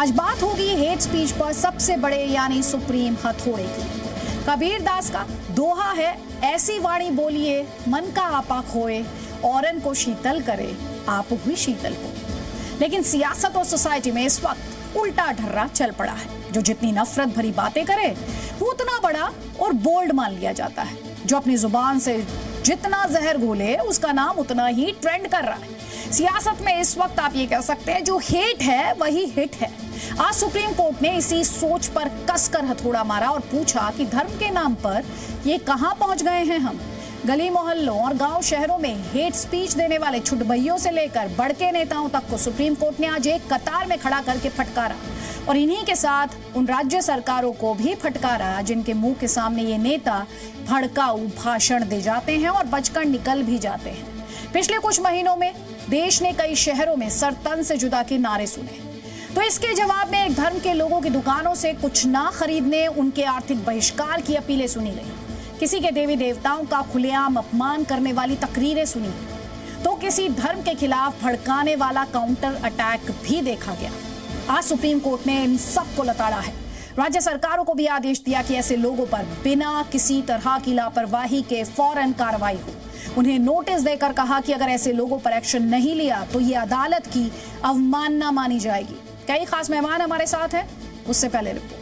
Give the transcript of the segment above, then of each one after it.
आज बात होगी हेट स्पीच पर सबसे बड़े यानी सुप्रीम हथौड़े की। कबीर दास का दोहा है, ऐसी वाणी बोलिए मन का आपा खोए, औरन को शीतल करे आप हुई शीतल को। लेकिन सियासत और सोसाइटी में इस वक्त उल्टा ढर्रा चल पड़ा है। जो जितनी नफरत भरी बातें करे वो उतना बड़ा और बोल्ड मान लिया जाता है। जो अपनी जुबान से जितना जहर घोले उसका नाम उतना ही ट्रेंड कर रहा है। सियासत में इस वक्त आप ये कह सकते हैं जो हेट है वही हिट है। आज सुप्रीम कोर्ट ने इसी सोच पर कसकर हथौड़ा मारा और पूछा कि धर्म के नाम पर ये कहां पहुंच गए हैं हम। गली मोहल्लों और गांव शहरों में हेट स्पीच देने वाले छुटभइयों से लेकर बड़के नेताओं तक को सुप्रीम कोर्ट ने आज एक कतार में खड़ा करके फटकारा और इन्हीं के साथ उन राज्य सरकारों को भी फटकारा जिनके मुंह के सामने ये नेता भड़काऊ भाषण दे जाते हैं और बचकर निकल भी जाते हैं। पिछले कुछ महीनों में देश ने कई शहरों में सर तन से जुदा के नारे सुने, तो इसके जवाब में एक धर्म के लोगों की दुकानों से कुछ ना खरीदने, उनके आर्थिक बहिष्कार की अपीलें सुनी गई। किसी के देवी देवताओं का खुलेआम अपमान करने वाली तकरीरें सुनी, तो किसी धर्म के खिलाफ भड़काने वाला काउंटर अटैक भी देखा गया। आज सुप्रीम कोर्ट ने इन सबको लताड़ा है। राज्य सरकारों को भी आदेश दिया कि ऐसे लोगों पर बिना किसी तरह की लापरवाही के फौरन कार्रवाई हो। उन्हें नोटिस देकर कहा कि अगर ऐसे लोगों पर एक्शन नहीं लिया तो ये अदालत की अवमानना मानी जाएगी। कई खास मेहमान हमारे साथ हैं, उससे पहले रिपोर्ट।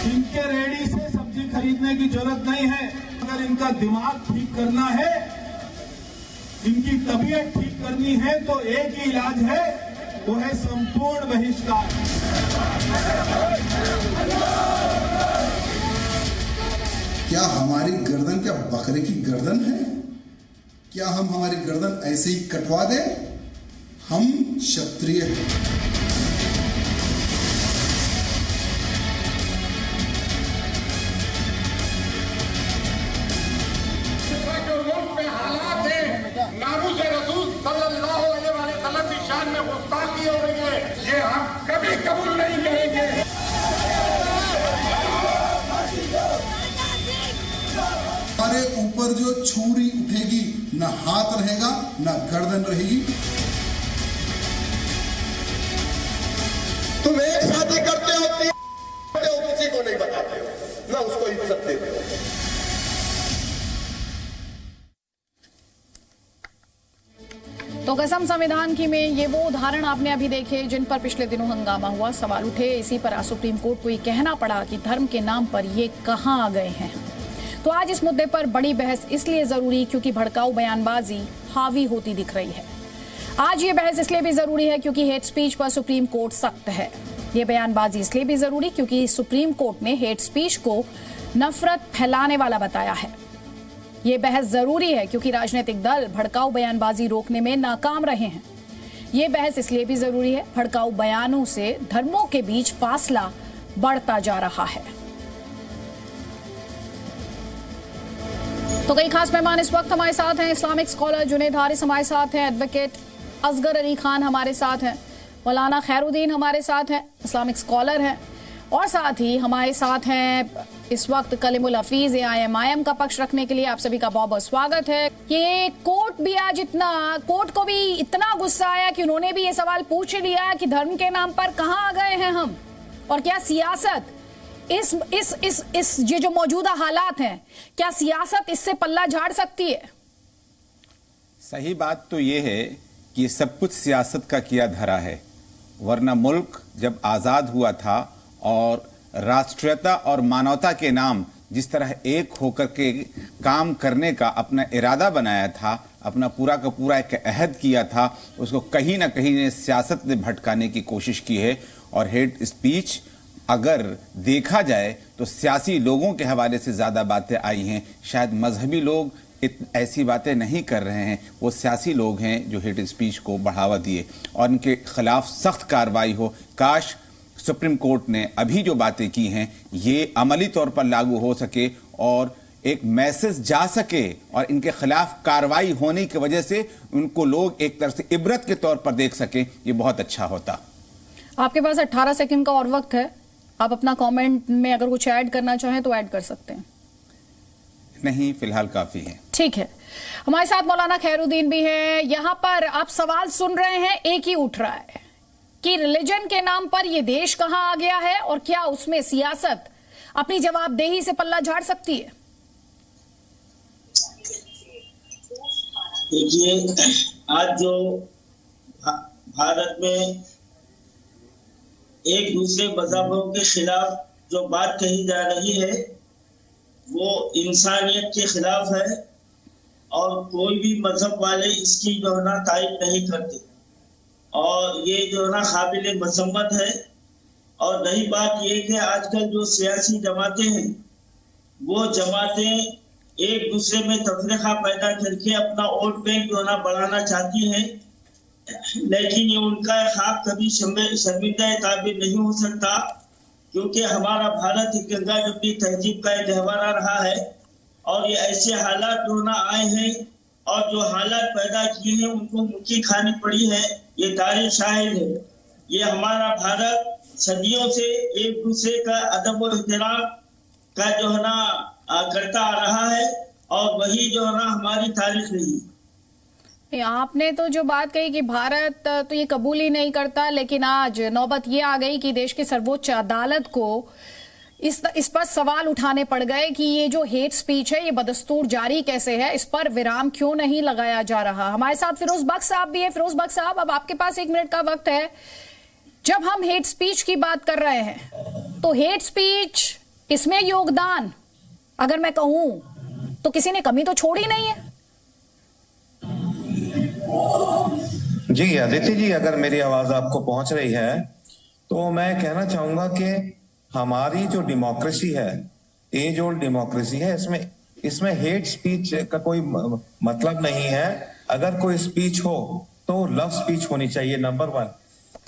इनके रेडी से सब्जी खरीदने की जरूरत नहीं है। अगर इनका दिमाग ठीक करना है, इनकी तबीयत ठीक करनी है तो एक ही इलाज है, वो है संपूर्ण बहिष्कार। क्या हमारी गर्दन क्या बकरे की गर्दन है? क्या हम हमारी गर्दन ऐसे ही कटवा दें? हम क्षत्रिय हैं। ये हम कभी कबूल नहीं करेंगे। हमारे ऊपर जो छुरी उठेगी, ना हाथ रहेगा ना गर्दन रहेगी। तुम एक शादी करते हो, किसी को नहीं बताते हो, ना उसको इज्जत देते हो। तो कसम संविधान की में ये वो उदाहरण आपने अभी देखे जिन पर पिछले दिनों हंगामा हुआ, सवाल उठे। इसी पर आज सुप्रीम कोर्ट को ये कहना पड़ा कि धर्म के नाम पर ये कहां आ गए हैं। तो आज इस मुद्दे पर बड़ी बहस इसलिए जरूरी क्योंकि भड़काऊ बयानबाजी हावी होती दिख रही है। आज ये बहस इसलिए भी जरूरी है क्योंकि हेट स्पीच पर सुप्रीम कोर्ट सख्त है। ये बयानबाजी इसलिए भी जरूरी क्योंकि सुप्रीम कोर्ट ने हेट स्पीच को नफरत फैलाने वाला बताया है। ये बहस जरूरी है क्योंकि राजनीतिक दल भड़काऊ बयानबाजी रोकने में नाकाम रहे हैं। ये बहस इसलिए भी जरूरी है, भड़काऊ बयानों से धर्मों के बीच फासला बढ़ता जा रहा है। तो कई खास मेहमान इस वक्त हमारे साथ हैं। इस्लामिक स्कॉलर जुनैद हारिस हमारे साथ हैं, एडवोकेट असगर अली खान हमारे साथ हैं, मौलाना खैरुद्दीन हमारे साथ हैं, इस्लामिक स्कॉलर हैं, और साथ ही हमारे साथ हैं इस वक्त कलीमुल हफीज AIM का पक्ष रखने के लिए आप सभी का बहुत बहुत स्वागत है। ये कोर्ट भी आज कोर्ट को भी इतना गुस्सा आया कि उन्होंने भी ये सवाल पूछ लिया कि धर्म के नाम पर कहां आ गए हैं हम, और क्या सियासत इस ये जो मौजूदा हालात हैं, क्या सियासत इससे पल्ला झाड़ सकती है? सही बात तो ये है कि सब कुछ सियासत का किया धरा है, वरना मुल्क जब आजाद हुआ था और राष्ट्रीयता और मानवता के नाम जिस तरह एक होकर के काम करने का अपना इरादा बनाया था, अपना पूरा का पूरा एक अहद किया था, उसको कहीं ना कहीं सियासत ने भटकाने की कोशिश की है। और हेट स्पीच अगर देखा जाए तो सियासी लोगों के हवाले से ज़्यादा बातें आई हैं। शायद मजहबी लोग ऐसी बातें नहीं कर रहे हैं, वो सियासी लोग हैं जो हेट स्पीच को बढ़ावा दिए और इनके खिलाफ सख्त कार्रवाई हो। काश सुप्रीम कोर्ट ने अभी जो बातें की हैं ये अमली तौर पर लागू हो सके और एक मैसेज जा सके और इनके खिलाफ कार्रवाई होने की वजह से उनको लोग एक तरह से इबरत के तौर पर देख सके, ये बहुत अच्छा होता। आपके पास 18 सेकंड का और वक्त है, आप अपना कमेंट में अगर कुछ ऐड करना चाहें तो ऐड कर सकते हैं। नहीं, फिलहाल काफी है। ठीक है, हमारे साथ मौलाना खैरुद्दीन भी हैं। यहां पर आप सवाल सुन रहे हैं, एक ही उठ रहा है कि रिलीजन के नाम पर ये देश कहां आ गया है और क्या उसमें सियासत अपनी जवाबदेही से पल्ला झाड़ सकती है? देखिए, आज जो भारत में एक दूसरे मजहबों के खिलाफ जो बात कही जा रही है वो इंसानियत के खिलाफ है और कोई भी मजहब वाले इसकी जो है ना तारीफ नहीं करते और ये जो है ना काबिल मजम्मत है। और रही बात ये कि आजकल जो सियासी जमातें हैं वो जमातें एक दूसरे में तफरीका पैदा करके अपना वोट बैंक जो है ना बढ़ाना चाहती हैं, लेकिन ये उनका ख्वाब कभी शर्मिंदा काबिल नहीं हो सकता, क्योंकि हमारा भारत एक गंगा जमुनी तहजीब का एक गहवारा रहा है और ये ऐसे हालात जो ना आए हैं और जो हालात पैदा किए हैं उनको मुक्की खानी पड़ी है। ये तारीख शाहिद है। ये हमारा भारत सदियों से एक दूसरे का अदब और एहतराम का जो है ना करता आ रहा है और वही जो है ना हमारी तारीख रही। आपने तो जो बात कही कि भारत तो ये कबूल ही नहीं करता, लेकिन आज नौबत ये आ गई कि देश की सर्वोच्च अदालत को इस पर सवाल उठाने पड़ गए कि ये जो हेट स्पीच है ये बदस्तूर जारी कैसे है, इस पर विराम क्यों नहीं लगाया जा रहा। हमारे साथ फिरोज बख्श साहब भी है। फिरोज बख्श साहब, अब आपके पास 1 मिनट का वक्त है। जब हम हेट स्पीच की बात कर रहे हैं तो हेट स्पीच इसमें योगदान अगर मैं कहूं तो किसी ने कमी तो छोड़ी नहीं है। जी आदित्य जी, अगर मेरी आवाज आपको पहुंच रही है तो मैं कहना चाहूंगा कि हमारी जो डेमोक्रेसी है, एज ओल्ड डेमोक्रेसी है, इसमें हेट स्पीच का कोई मतलब नहीं है। अगर कोई स्पीच हो तो लव स्पीच होनी चाहिए, नंबर 1।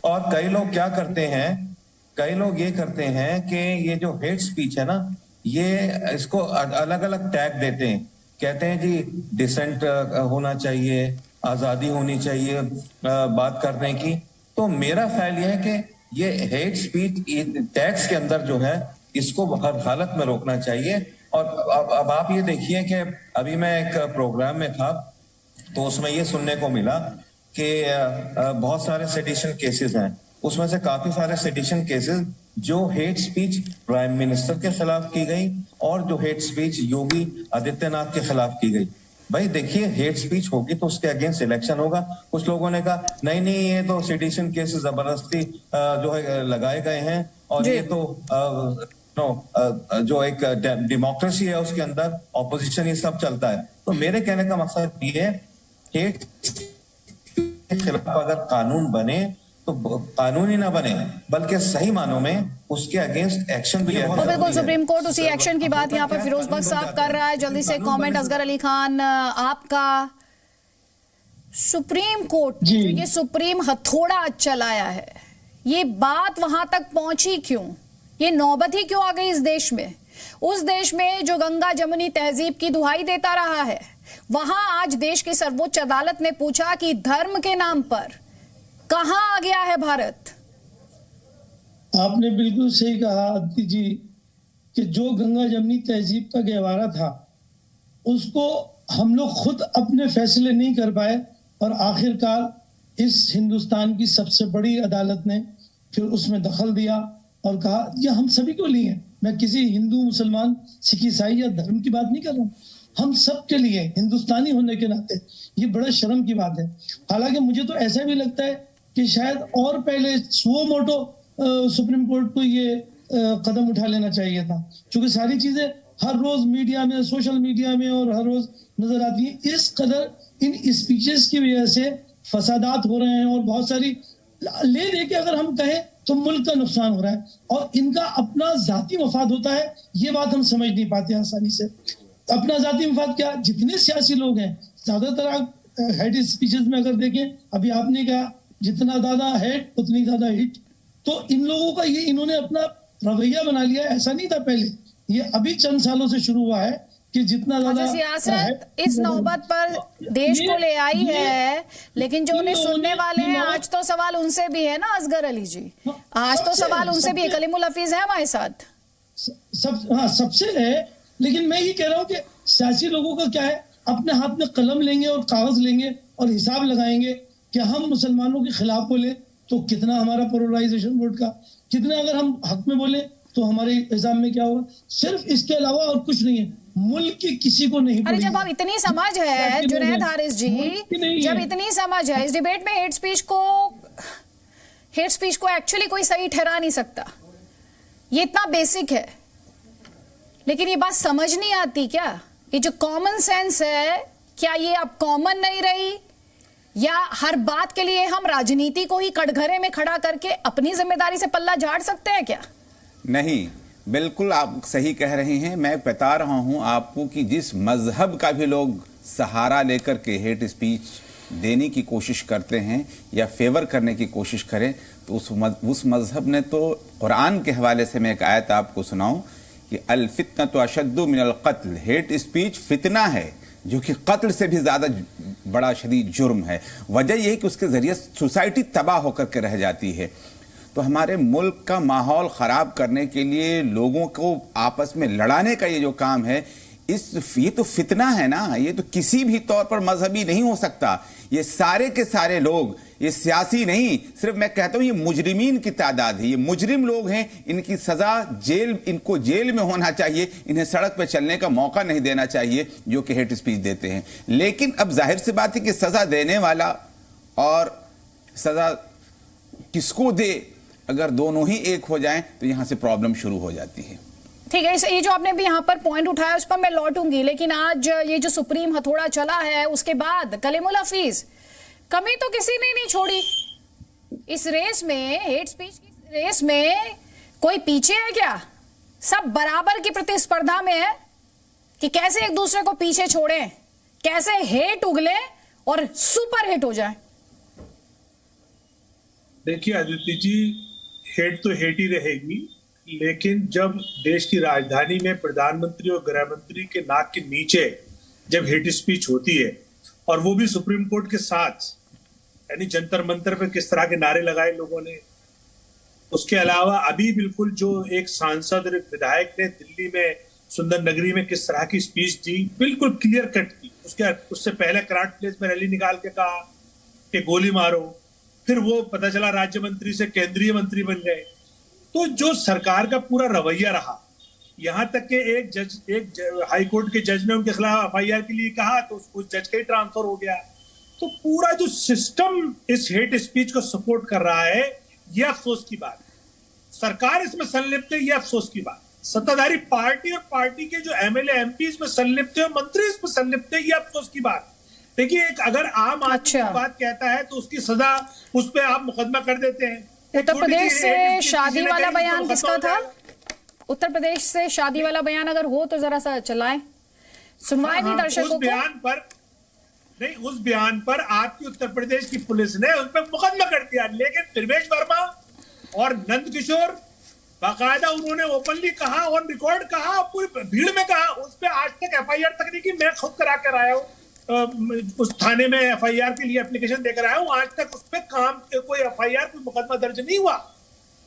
और कई लोग क्या करते हैं, कई लोग ये करते हैं कि ये जो हेट स्पीच है ना, ये इसको अलग अलग टैग देते हैं। कहते हैं जी डिसेंट होना चाहिए, आजादी होनी चाहिए बात करने की। तो मेरा ख्याल यह है कि ये हेट स्पीच टैक्स के अंदर जो है इसको हर हालत में रोकना चाहिए। और अब आप ये देखिए कि अभी मैं एक प्रोग्राम में था तो उसमें ये सुनने को मिला कि बहुत सारे सेडिशन केसेस हैं, उसमें से काफी सारे सेडिशन केसेस जो हेट स्पीच प्राइम मिनिस्टर के खिलाफ की गई और जो हेट स्पीच योगी आदित्यनाथ के खिलाफ की गई। भाई देखिए, हेट स्पीच होगी तो उसके अगेंस्ट इलेक्शन होगा। कुछ लोगों ने कहा नहीं ये तो सेडिशन केसेस जबरदस्ती जो है लगाए गए हैं और ये तो जो एक डेमोक्रेसी है उसके अंदर ऑपोजिशन ये सब चलता है। तो मेरे कहने का मकसद ये है, हेट के खिलाफ अगर कानून बने तो कानून ही ना बने बल्कि सही मानों में उसके अगेंस्ट एक्शन भी। तो बिल्कुल सुप्रीम कोर्ट उसी एक्शन की बात यहाँ पर फिरोज बख्श साहब कर रहा है। जल्दी से कमेंट असगर अली खान आपका। सुप्रीम कोर्ट जो ये सुप्रीम हथौड़ा चलाया है, ये बात वहां तक पहुंची क्यों? ये नौबत ही क्यों आ गई इस देश में? उस देश में जो गंगा जमुनी तहजीब की दुहाई देता रहा है, वहां आज देश की सर्वोच्च अदालत ने पूछा कि धर्म के नाम पर कहां आ गया है भारत? आपने बिल्कुल सही कहा आदित्य जी कि जो गंगा जमुनी तहजीब का गहवारा था उसको हम लोग खुद अपने फैसले नहीं कर पाए और आखिरकार इस हिंदुस्तान की सबसे बड़ी अदालत ने फिर उसमें दखल दिया और कहा यह हम सभी को लिए। मैं किसी हिंदू मुसलमान सिख ईसाई या धर्म की बात नहीं कर रहा हूँ, हम सब के लिए हिंदुस्तानी होने के नाते ये बड़ा शर्म की बात है। हालांकि मुझे तो ऐसा भी लगता है कि शायद और पहले सुओ मोटो सुप्रीम कोर्ट को ये कदम उठा लेना चाहिए था, क्योंकि सारी चीजें हर रोज मीडिया में, सोशल मीडिया में और हर रोज नजर आती है। इस कदर इन स्पीचेस की वजह से फसादात हो रहे हैं और बहुत सारी ले दे के अगर हम कहें तो मुल्क का नुकसान हो रहा है और इनका अपना जाती मफाद होता है। ये बात हम समझ नहीं पाते आसानी से। अपना जाती मफाद क्या, जितने सियासी लोग हैं ज्यादातर आप हेड स्पीचेस में अगर देखें, अभी आपने कहा जितना ज्यादा हेड उतनी ज्यादा हिट, तो इन लोगों का ये इन्होंने अपना रवैया बना लिया है। ऐसा नहीं था पहले, ये अभी चंद सालों से शुरू हुआ है कि जितना ज्यादा सियासत इस नौबत पर देश को ले आई है, लेकिन जो उन्हें सुनने वाले हैं, आज तो सवाल उनसे भी है ना असगर अली जी, आज तो सवाल उनसे भी है। कलीमुल हफीज है हमारे साथ, सबसे है। लेकिन मैं ये कह रहा हूँ कि सियासी लोगों का क्या है, अपने हाथ में कलम लेंगे और कागज लेंगे और हिसाब लगाएंगे कि हम मुसलमानों के खिलाफ बोले तो कितना हमारा पोलराइजेशन वोट का, कितना अगर हम हक में बोले तो हमारे एग्जाम में क्या होगा। सिर्फ इसके अलावा और कुछ नहीं है, मुल्क की किसी को नहीं। अरे जब अब इतनी समझ है जुनैद हारिस जी, जब इतनी समझ है इस डिबेट में, हेट स्पीच को एक्चुअली कोई सही ठहरा नहीं सकता, ये इतना बेसिक है। लेकिन ये बात समझ नहीं आती क्या, ये जो कॉमन सेंस है क्या ये अब कॉमन नहीं रही, या हर बात के लिए हम राजनीति को ही कटघरे में खड़ा करके अपनी जिम्मेदारी से पल्ला झाड़ सकते हैं क्या? नहीं, बिल्कुल आप सही कह रहे हैं। मैं बता रहा हूं आपको कि जिस मजहब का भी लोग सहारा लेकर के हेट स्पीच देने की कोशिश करते हैं या फेवर करने की कोशिश करें, तो उस मजहब ने तो कुरान के हवाले से मैं एक आयत आपको सुनाऊं कि अल फितनतु अशद्दु मिनल क़त्ल, हेट स्पीच फितना है जो कि कत्ल से भी ज्यादा बड़ा शदीद जुर्म है। वजह यह है कि उसके जरिए सोसाइटी तबाह होकर के रह जाती है। तो हमारे मुल्क का माहौल खराब करने के लिए लोगों को आपस में लड़ाने का ये जो काम है, ये तो फितना है ना, ये तो किसी भी तौर पर मजहबी नहीं हो सकता। ये सारे के सारे लोग, ये सियासी नहीं, सिर्फ मैं कहता हूं ये मुजरिमीन की तादाद है, ये मुजरिम लोग हैं, इनकी सजा इनको जेल में होना चाहिए, इन्हें सड़क पर चलने का मौका नहीं देना चाहिए जो कि हेट स्पीच देते हैं। लेकिन अब जाहिर सी बात है कि सजा देने वाला और सजा किसको दे, अगर दोनों ही एक हो जाएं तो यहां से प्रॉब्लम शुरू हो जाती है। ठीक है, ये जो आपने भी यहाँ पर पॉइंट उठाया उस पर मैं लौटूंगी, लेकिन आज ये जो सुप्रीम हथौड़ा चला है उसके बाद कलीमुल हफीज, कमी तो किसी ने नहीं छोड़ी इस रेस में, हेट स्पीच की रेस में कोई पीछे है क्या? सब बराबर की प्रतिस्पर्धा में है कि कैसे एक दूसरे को पीछे छोड़ें, कैसे हेट उगले और सुपर हिट हो जाए। देखिए आदित्य जी, हेट तो हेट ही रहेगी, लेकिन जब देश की राजधानी में प्रधानमंत्री और गृह मंत्री के नाक के नीचे जब हेट स्पीच होती है, और वो भी सुप्रीम कोर्ट के साथ, यानी जंतर मंतर पे किस तरह के नारे लगाए लोगों ने, उसके अलावा अभी बिल्कुल जो एक सांसद और एक विधायक ने दिल्ली में सुंदर नगरी में किस तरह की स्पीच दी, बिल्कुल क्लियर कट की। उससे पहले कराट प्लेस में रैली निकाल के कहा कि गोली मारो, फिर वो पता चला राज्य मंत्री से केंद्रीय मंत्री बन गए। तो जो सरकार का पूरा रवैया रहा, यहां तक कि एक हाई कोर्ट के जज ने उनके खिलाफ एफआईआर के लिए कहा तो उस जज का ही ट्रांसफर हो गया। तो पूरा जो सिस्टम इस हेट स्पीच को सपोर्ट कर रहा है, ये अफसोस की बात है। सरकार इसमें संलिप्त है, ये अफसोस की बात। सत्ताधारी पार्टी और पार्टी के जो एमएलए एमपी इसमें संलिप्त है, मंत्री इसमें संलिप्त है, ये अफसोस की बात। देखिए, एक अगर आम आदमी बात कहता है तो उसकी सजा, उस पर आप मुकदमा कर देते हैं। उत्तर प्रदेश से शादी वाला बयान किसका था? उत्तर प्रदेश से शादी वाला बयान अगर हो तो जरा सा चलाएं, सुनवाएं भी दर्शकों को। उस बयान पर आपकी उत्तर प्रदेश की पुलिस ने उस पर मुकदमा कर दिया, लेकिन प्रवेश वर्मा और नंद किशोर बाकायदा उन्होंने ओपनली कहा, ऑन रिकॉर्ड कहा, पूरी भीड़ में कहा, उस पर आज तक एफआईआर तक नहीं की। मैं खुद करा कर आया हूँ, उस थाने में एफआईआर के लिए एप्लीकेशन देकर आया हूं, आज तक उस पे कोई एफआईआर, कोई मुकदमा दर्ज नहीं हुआ।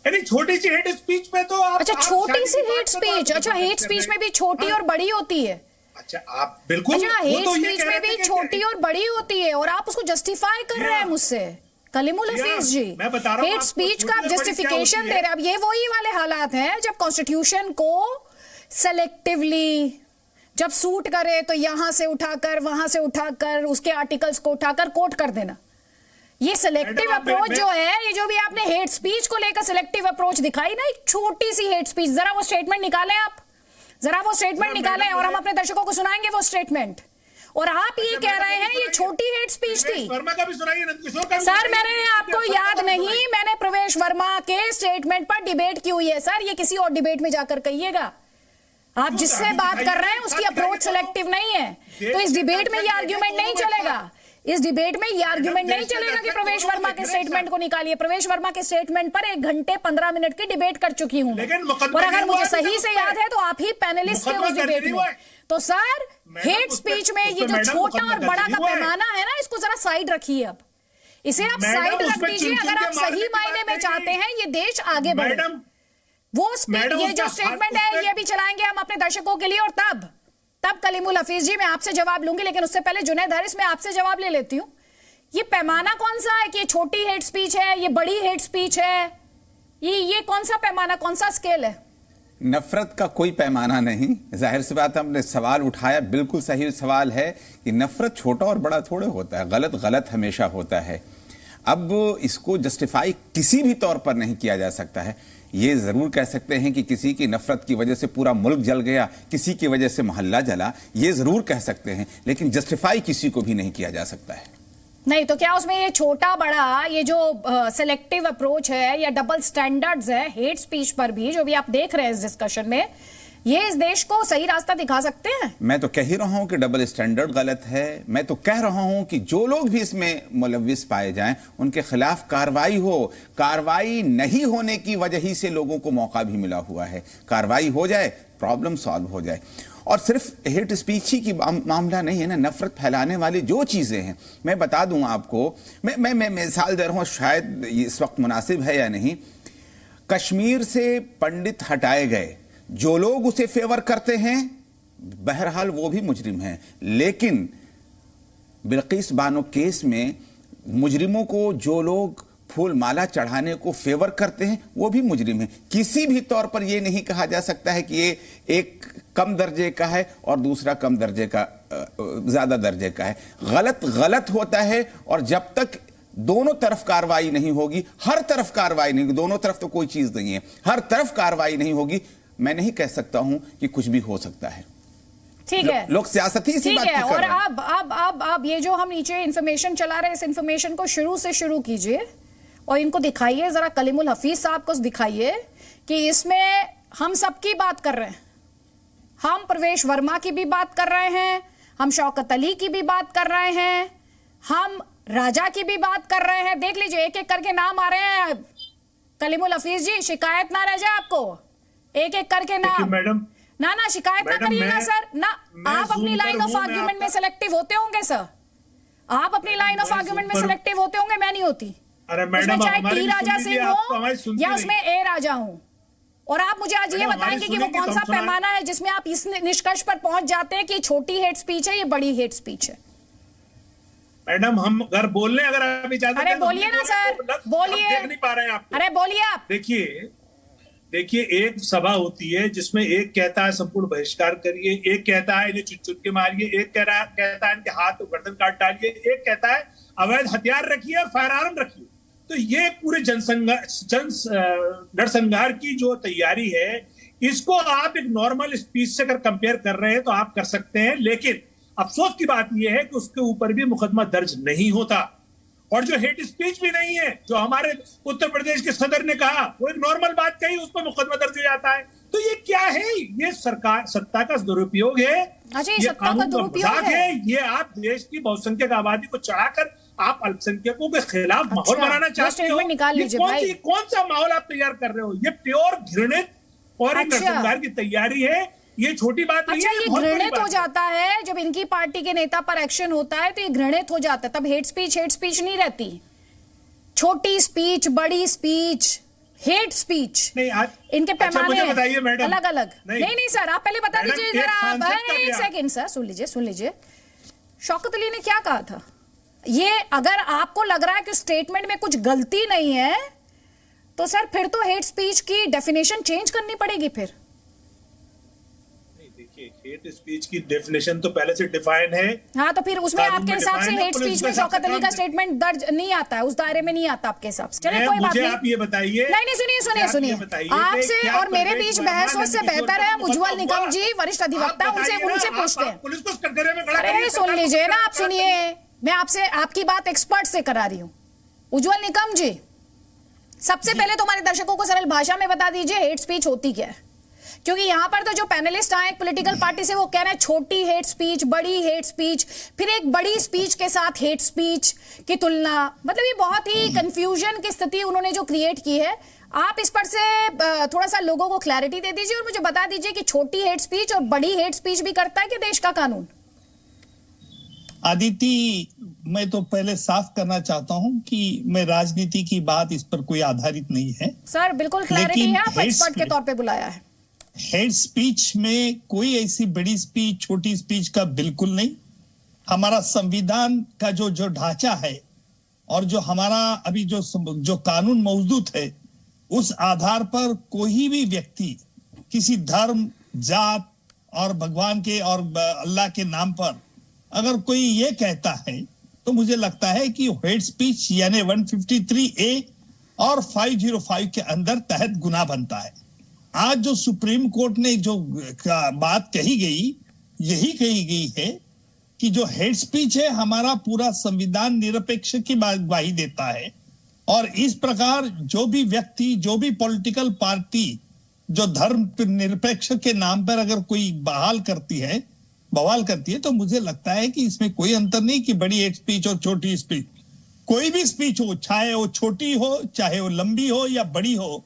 यानी छोटी सी हेट स्पीच में तो आप, अच्छा छोटी सी हेट स्पीच, अच्छा हेट स्पीच में भी छोटी और बड़ी होती है। अच्छा आप बिल्कुल, अच्छा हेट स्पीच में भी छोटी और बड़ी होती है और आप उसको जस्टिफाई कर रहे हैं मुझसे कलीमुल हफीज जी। मैं बता रहा हूं, हेट स्पीच का आप जस्टिफिकेशन दे रहे हैं। अब ये वही वाले हालात हैं जब कॉन्स्टिट्यूशन को सेलेक्टिवली जब सूट करे तो यहां से उठाकर वहां से उठाकर उसके आर्टिकल्स को उठाकर कोट कर देना, ये सिलेक्टिव अप्रोच जो है, ये जो भी आपने हेट स्पीच को लेकर सिलेक्टिव अप्रोच दिखाई ना, एक छोटी सी हेट स्पीच, जरा वो स्टेटमेंट निकालें आप, जरा वो स्टेटमेंट निकालें और हम अपने दर्शकों को सुनाएंगे वो स्टेटमेंट। और आप ये कह रहे हैं ये छोटी हेट स्पीच थी। सर मैंने आपको याद नहीं, मैंने प्रवेश वर्मा के स्टेटमेंट पर डिबेट की हुई है सर, ये किसी और डिबेट में जाकर कहिएगा। आप जिससे बात कर रहे हैं उसकी अप्रोच सिलेक्टिव नहीं है, तो इस डिबेट में ये आर्ग्यूमेंट नहीं चलेगा। इस डिबेट में ये आर्ग्यूमेंट नहीं चलेगा कि प्रवेश वर्मा के स्टेटमेंट को निकालिए। प्रवेश वर्मा के स्टेटमेंट पर 1 घंटे 15 मिनट की डिबेट कर चुकी हूं, और अगर मुझे सही से याद है तो आप ही पैनलिस्ट थे उस डिबेट में। तो सर, हेट स्पीच में ये जो छोटा और बड़ा का पैमाना है ना, इसको जरा साइड रखिए। अब इसे आप साइड रख दीजिए। अगर आप सही मायने में चाहते हैं ये देश आगे बढ़े, वो ये जो स्टेटमेंट है ये भी चलाएंगे हम अपने दर्शकों के लिए। और तब कलीमुल हफीज जी मैं आपसे जवाब लूंगी, लेकिन उससे पहले जुनैद हारिस मैं आपसे जवाब ले लेती हूं। ये पैमाना कौन सा है कि ये छोटी हेट स्पीच है, ये बड़ी हेट स्पीच है? ये कौन सा पैमाना, कौन सा स्केल है? नफरत का कोई पैमाना नहीं। जाहिर सी बात, हमने सवाल उठाया, बिल्कुल सही सवाल है कि नफरत छोटा और बड़ा थोड़े होता है, गलत गलत हमेशा होता है। अब इसको जस्टिफाई किसी भी तौर पर नहीं किया जा सकता है। ये जरूर कह सकते हैं कि किसी की नफरत की वजह से पूरा मुल्क जल गया, किसी की वजह से मोहल्ला जला, ये जरूर कह सकते हैं, लेकिन जस्टिफाई किसी को भी नहीं किया जा सकता है। नहीं तो क्या उसमें ये छोटा बड़ा, ये जो सिलेक्टिव अप्रोच है या डबल स्टैंडर्ड्स है हेट स्पीच पर भी, जो भी आप देख रहे हैं इस डिस्कशन में, ये इस देश को सही रास्ता दिखा सकते हैं? मैं तो कह ही रहा हूं कि डबल स्टैंडर्ड गलत है। मैं तो कह रहा हूं कि जो लोग भी इसमें मुलव्विस पाए जाएं उनके खिलाफ कार्रवाई हो। कार्रवाई नहीं होने की वजह ही से लोगों को मौका भी मिला हुआ है। कार्रवाई हो जाए, प्रॉब्लम सॉल्व हो जाए। और सिर्फ हेट स्पीच ही की मामला नहीं है ना, नफरत फैलाने वाली जो चीजें हैं, मैं बता दूं आपको, मैं मिसाल दे रहा हूं, शायद इस वक्त मुनासिब है या नहीं। कश्मीर से पंडित हटाए गए, जो लोग उसे फेवर करते हैं बहरहाल वो भी मुजरिम हैं, लेकिन बिल्किस बानो केस में मुजरिमों को जो लोग फूल माला चढ़ाने को फेवर करते हैं वो भी मुजरिम हैं। किसी भी तौर पर यह नहीं कहा जा सकता है कि ये एक कम दर्जे का है और दूसरा कम दर्जे का, ज्यादा दर्जे का है। गलत गलत होता है, और जब तक दोनों तरफ कार्रवाई नहीं होगी, हर तरफ कार्रवाई नहीं होगी, दोनों तरफ तो कोई चीज नहीं है, हर तरफ कार्रवाई नहीं होगी, मैं नहीं कह सकता हूं कि कुछ भी हो सकता है। ठीक है, लोग सियासती सी बात है। और अब ये जो हम नीचे इंफॉर्मेशन चला रहे हैं, इस इंफॉर्मेशन को शुरू से शुरू कीजिए और इनको दिखाइए, जरा कलीमुल हफीज साहब को दिखाइए कि इसमें हम सबकी बात कर रहे हैं। हम प्रवेश वर्मा की भी बात कर रहे हैं, हम शौकत अली की भी बात कर रहे हैं, हम राजा की भी बात कर रहे हैं। देख लीजिए, एक एक करके नाम आ रहे हैं। कलीमुल हफीज जी, शिकायत ना रह जाए आपको, एक एक करके नाम। मैडम ना शिकायत ना करिएगा सर ना। आप अपनी लाइन ऑफ आर्ग्यूमेंट में सिलेक्टिव होते होंगे सर, आप अपनी लाइन ऑफ आर्ग्यूमेंट में सिलेक्टिव होते होंगे, मैं नहीं होती। अरे मैडम, चाहे टी राजा सिंह हो या उसमें ए राजा हो। और आप मुझे आज ये बताएंगे कि वो कौन सा पैमाना है जिसमें आप इस निष्कर्ष पर पहुंच जाते हैं कि छोटी हेट स्पीच है, ये बड़ी हेट स्पीच है? मैडम, हम अगर बोल रहे हैं, अगर आप इजाजत अरे बोलिए ना सर, बोलिए। देख नहीं पा रहे हैं आप। अरे बोलिए आप। देखिए, एक सभा होती है जिसमें एक कहता है संपूर्ण बहिष्कार करिए, एक कहता है इन्हें चुन के मारिए, एक कहता है इनके हाथ गर्दन काट डालिए, एक कहता है अवैध हथियार रखिए और फायर आर्म रखिए। तो ये पूरे नरसंहार की जो तैयारी है, इसको आप एक नॉर्मल स्पीच से अगर कंपेयर कर रहे हैं तो आप कर सकते हैं, लेकिन अफसोस की बात यह है कि उसके ऊपर भी मुकदमा दर्ज नहीं होता। और जो हेट स्पीच भी नहीं है, जो हमारे उत्तर प्रदेश के सदर ने कहा, वो एक नॉर्मल बात कही, उस पर मुकदमा दर्ज हो जाता है। तो ये क्या है? ये सरकार सत्ता का दुरुपयोग है, ये कानून का मजाक है। ये आप देश की बहुसंख्यक आबादी को चढ़ाकर आप अल्पसंख्यकों के खिलाफ माहौल बनाना चाहते हो। कौन सा माहौल आप तैयार कर रहे हो? ये प्योर घृणित और एक नरसंहार की तैयारी है। ये छोटी बात नहीं है। ये घृणित हो जाता है जब इनकी पार्टी के नेता पर एक्शन होता है, तो ये घृणित हो जाता है। तब हेट स्पीच नहीं रहती। छोटी स्पीच, बड़ी स्पीच, हेट स्पीच, इनके पैमाने अलग अलग। नहीं सर, आप पहले बता दीजिए जरा। आप एक सेकंड सर, सुन लीजिए। शौकत अली ने क्या कहा था? ये अगर आपको लग रहा है कि स्टेटमेंट में कुछ गलती नहीं है, तो सर फिर तो हेट स्पीच की डेफिनेशन चेंज करनी पड़ेगी। फिर हेट स्पीच की डेफिनेशन तो पहले से डिफाइन है। हाँ, तो फिर उसमें आपके हिसाब से हेट स्पीच में शौकत अली का स्टेटमेंट दर्ज नहीं आता है, उस दायरे में नहीं आता आपके हिसाब से। चलिए कोई बात नहीं। आप ये बताइए। नहीं, सुनिए। आपसे और मेरे बीच बहस उससे बेहतर है उज्ज्वल निकम जी, वरिष्ठ अधिवक्ता, उनसे पूछते हैं। पुलिस को कटघरे में खड़ा अरे सुन लीजिए ना, आप सुनिए, मैं आपसे आपकी बात एक्सपर्ट से करा रही हूँ। उज्ज्वल निकम जी, सबसे पहले तो हमारे दर्शकों को सरल भाषा में बता दीजिए हेट स्पीच होती क्या है, क्योंकि यहाँ पर तो जो पैनलिस्ट आए पॉलिटिकल पार्टी से वो कह रहे हैं छोटी हेट स्पीच, बड़ी हेट स्पीच, फिर एक बड़ी स्पीच के साथ हेट स्पीच की तुलना, मतलब ये बहुत ही कंफ्यूजन की स्थिति उन्होंने जो क्रिएट की है। आप इस पर से थोड़ा सा लोगों को क्लैरिटी दे दीजिए और मुझे बता दीजिए कि छोटी हेट स्पीच और बड़ी हेट स्पीच भी करता है कि देश का कानून? आदिति, मैं तो पहले साफ करना चाहता हूं कि मैं राजनीति की बात इस पर कोई आधारित नहीं है। सर बिल्कुल क्लैरिटी है, आप एक्सपर्ट के तौर पे बुलाया है। हेड स्पीच में कोई ऐसी बड़ी स्पीच छोटी स्पीच का बिल्कुल नहीं। हमारा संविधान का जो ढांचा है और जो हमारा अभी जो कानून मौजूद है, उस आधार पर कोई भी व्यक्ति किसी धर्म, जात और भगवान के और अल्लाह के नाम पर अगर कोई ये कहता है तो मुझे लगता है कि हेट स्पीच यानी 153A और 505 के अंदर तहत गुनाह बनता है। आज जो सुप्रीम कोर्ट ने जो बात कही गई, यही कही गई है कि जो हेट स्पीच है हमारा पूरा संविधान निरपेक्ष की गवाही देता है और इस प्रकार जो भी व्यक्ति, जो भी पॉलिटिकल पार्टी जो धर्म निरपेक्ष के नाम पर अगर कोई बवाल करती है तो मुझे लगता है कि इसमें कोई अंतर नहीं कि बड़ी हेट स्पीच और छोटी स्पीच। कोई भी स्पीच हो, चाहे वो छोटी हो, चाहे वो लंबी हो या बड़ी हो,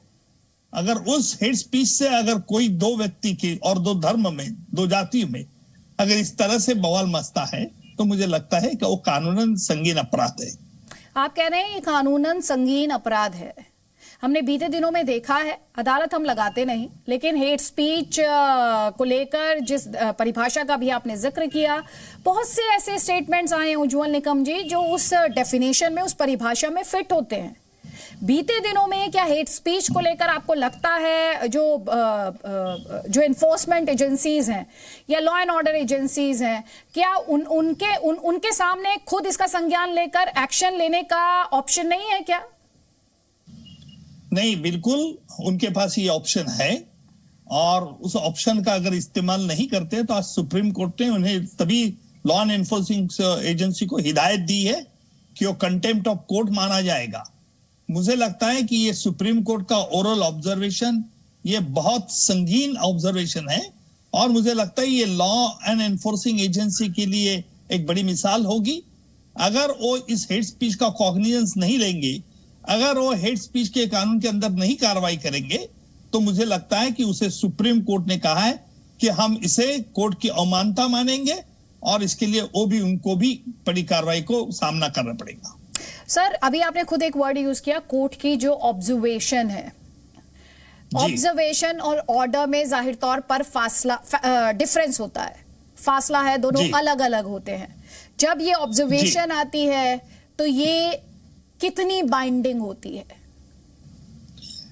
अगर उस हेट स्पीच से अगर कोई दो व्यक्ति की और दो धर्म में, दो जातियों में अगर इस तरह से बवाल मचता है तो मुझे लगता है कि वो कानूनन संगीन अपराध है। आप कह रहे हैं ये कानूनन संगीन अपराध है। हमने बीते दिनों में देखा है, अदालत हम लगाते नहीं, लेकिन हेट स्पीच को लेकर जिस परिभाषा का भी आपने जिक्र किया, बहुत से ऐसे स्टेटमेंट्स आए हैं उज्जवल निकम जी जो उस डेफिनेशन में, उस परिभाषा में फिट होते हैं। बीते दिनों में क्या हेट स्पीच को लेकर आपको लगता है जो इन्फोर्समेंट एजेंसीज हैं या लॉ एंड ऑर्डर एजेंसीज हैं, क्या उनके सामने खुद इसका संज्ञान लेकर एक्शन लेने का ऑप्शन नहीं है क्या? नहीं, बिल्कुल उनके पास ये ऑप्शन है और उस ऑप्शन का अगर इस्तेमाल नहीं करते तो आज सुप्रीम कोर्ट ने उन्हें तभी लॉ एंड एनफोर्सिंग एजेंसी को हिदायत दी है कि वो कंटेम्प्ट ऑफ कोर्ट माना जाएगा। मुझे लगता है कि ये सुप्रीम कोर्ट का ओरल ऑब्जर्वेशन ये बहुत संगीन ऑब्जर्वेशन है और मुझे लगता है ये लॉ एंड एनफोर्सिंग एजेंसी के लिए एक बड़ी मिसाल होगी। अगर वो इस हेट स्पीच का कॉग्निजेंस नहीं लेंगे, अगर वो हेट स्पीच के कानून के अंदर नहीं कार्रवाई करेंगे, तो मुझे लगता है कि उसे सुप्रीम कोर्ट ने कहा है कि हम इसे कोर्ट की अमानता मानेंगे और इसके लिए उनको भी बड़ी कार्रवाई को सामना करना पड़ेगा। सर, अभी आपने खुद एक वर्ड यूज किया, कोर्ट की जो ऑब्जर्वेशन है, ऑब्जर्वेशन और ऑर्डर में जाहिर तौर पर डिफरेंस होता है, फासला है, दोनों अलग अलग होते हैं। जब ये ऑब्जर्वेशन आती है तो ये कितनी बाइंडिंग होती है?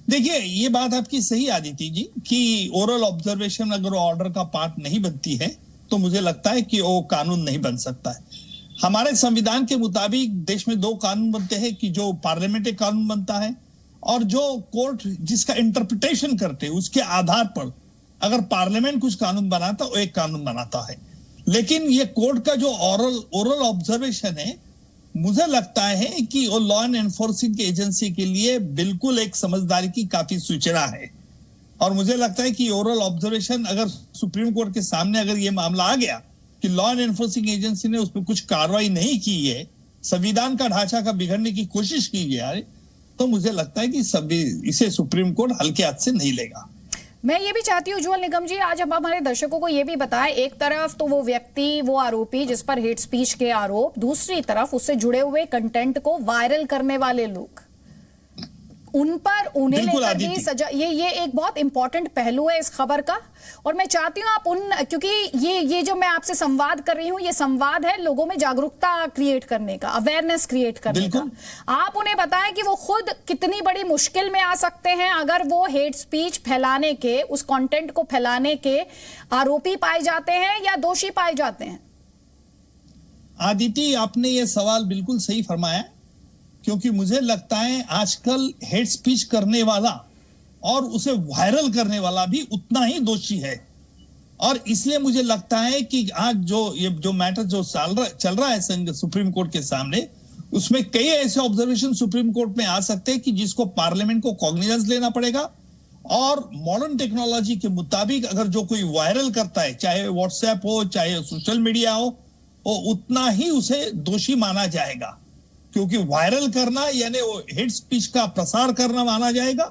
देखिए, ये बात आपकी सही आदिति जी कि ओरल ऑब्जर्वेशन अगर ऑर्डर का पार्ट नहीं बनती है तो मुझे लगता है कि वो कानून नहीं बन सकता है। हमारे संविधान के मुताबिक देश में दो कानून बनते हैं कि जो पार्लियामेंट एक कानून बनता है और जो कोर्ट जिसका इंटरप्रिटेशन करते हैं उसके आधार पर अगर पार्लियामेंट कुछ कानून बनाता वो एक कानून बनाता है। लेकिन ये कोर्ट का जो ओरल ऑब्जर्वेशन है, मुझे लगता है कि वो लॉ एंड एनफोर्सिंग एजेंसी के लिए बिल्कुल एक समझदारी की काफी सूचना है और मुझे लगता है कि ओरल ऑब्जर्वेशन अगर सुप्रीम कोर्ट के सामने अगर ये मामला आ गया कि लॉ एंड एनफोर्सिंग एजेंसी ने उस पर कुछ कार्रवाई नहीं की है, संविधान का ढांचा का बिगड़ने की कोशिश की है, तो मुझे लगता है कि इसे सुप्रीम कोर्ट हल्के हाथ से नहीं लेगा। मैं ये भी चाहती हूँ उज्जवल निकम जी, आज अब हमारे दर्शकों को ये भी बताएं, एक तरफ तो वो व्यक्ति, वो आरोपी जिस पर हेट स्पीच के आरोप, दूसरी तरफ उससे जुड़े हुए कंटेंट को वायरल करने वाले लोग, उन पर उन्हें लेकर भी सजा, ये एक बहुत इंपॉर्टेंट पहलू है इस खबर का। और मैं चाहती हूँ आप क्योंकि ये जो मैं आपसे संवाद कर रही हूँ, ये संवाद है लोगों में जागरूकता क्रिएट करने का, अवेयरनेस क्रिएट करने का। आप उन्हें बताएं कि वो खुद कितनी बड़ी मुश्किल में आ सकते हैं अगर वो हेट स्पीच फैलाने के, उस कंटेंट को फैलाने के आरोपी पाए जाते हैं या दोषी पाए जाते हैं। आदिति, आपने ये सवाल बिल्कुल सही फरमाया, क्योंकि मुझे लगता है आजकल हेट स्पीच करने वाला और उसे वायरल करने वाला भी उतना ही दोषी है और इसलिए मुझे लगता है कि आज जो मैटर जो चल रहा है सुप्रीम कोर्ट के सामने, उसमें कई ऐसे ऑब्जर्वेशन सुप्रीम कोर्ट में आ सकते हैं कि जिसको पार्लियामेंट को कॉग्निजेंस लेना पड़ेगा और मॉडर्न टेक्नोलॉजी के मुताबिक अगर जो कोई वायरल करता है, चाहे व्हाट्सएप हो चाहे सोशल मीडिया हो, वो उतना ही उसे दोषी माना जाएगा, क्योंकि वायरल करना यानी वो हेट स्पीच का प्रसार करना माना जाएगा।